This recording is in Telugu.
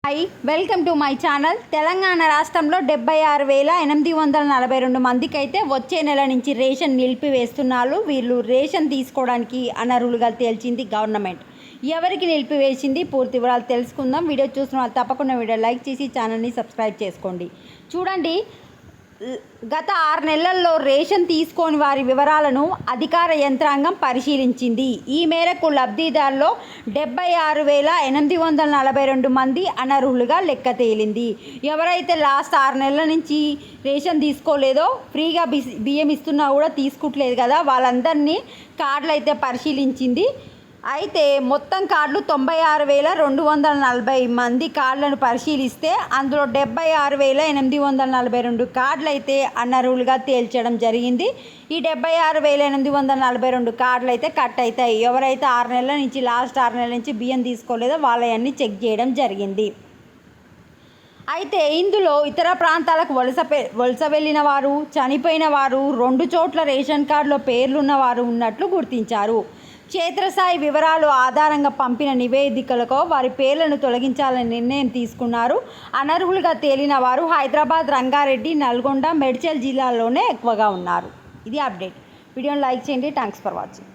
Hi welcome to my channel. Telangana రాష్ట్రంలో 76,842 మందికి అయితే వచ్చే నెల నుంచి రేషన్ నిలిపివేస్తున్నారు. వీళ్ళు రేషన్ తీసుకోవడానికి అనర్హులుగా తేల్చింది గవర్నమెంట్. ఎవరికి నిలిపివేసింది పూర్తి వివరాలు తెలుసుకుందాం. వీడియో చూసిన వాళ్ళు తప్పకుండా వీడియో లైక్ చేసి ఛానల్ని సబ్స్క్రైబ్ చేసుకోండి. చూడండి, గత 6 నెలల్లో రేషన్ తీసుకోని వారి వివరాలను అధికార యంత్రాంగం పరిశీలించింది. ఈ మేరకు లబ్ధిదారుల్లో 76,842 మంది అనర్హులుగా లెక్క తేలింది. ఎవరైతే లాస్ట్ 6 నెలల నుంచి రేషన్ తీసుకోలేదో, ఫ్రీగా బియ్యం ఇస్తున్నా కూడా తీసుకుంటలేదు కదా, వాళ్ళందరినీ కార్డులు అయితే పరిశీలించింది. అయితే మొత్తం కార్డులు 96,240 మంది కార్డులను పరిశీలిస్తే అందులో 76,842 కార్డులు అయితే అనర్హులుగా తేల్చడం జరిగింది. ఈ 76,842 కార్డులు అయితే కట్ అవుతాయి. ఎవరైతే 6 నెలల నుంచి లాస్ట్ 6 నెలల నుంచి బియ్యం తీసుకోలేదో వాళ్ళవన్నీ చెక్ చేయడం జరిగింది. అయితే ఇందులో ఇతర ప్రాంతాలకు వలస వెళ్ళిన వారు, చనిపోయిన వారు, 2 చోట్ల రేషన్ కార్డులో పేర్లున్న వారు ఉన్నట్లు గుర్తించారు. క్షేత్రస్థాయి వివరాలు ఆధారంగా పంపిన నివేదికలకు వారి పేర్లను తొలగించాలని నిర్ణయం తీసుకున్నారు. అనర్హులుగా తేలిన వారు హైదరాబాద్, రంగారెడ్డి, నల్గొండ, మేడ్చల్ జిల్లాల్లోనే ఎక్కువగా ఉన్నారు. ఇది అప్డేట్. వీడియోని లైక్ చేయండి. Thanks for watching.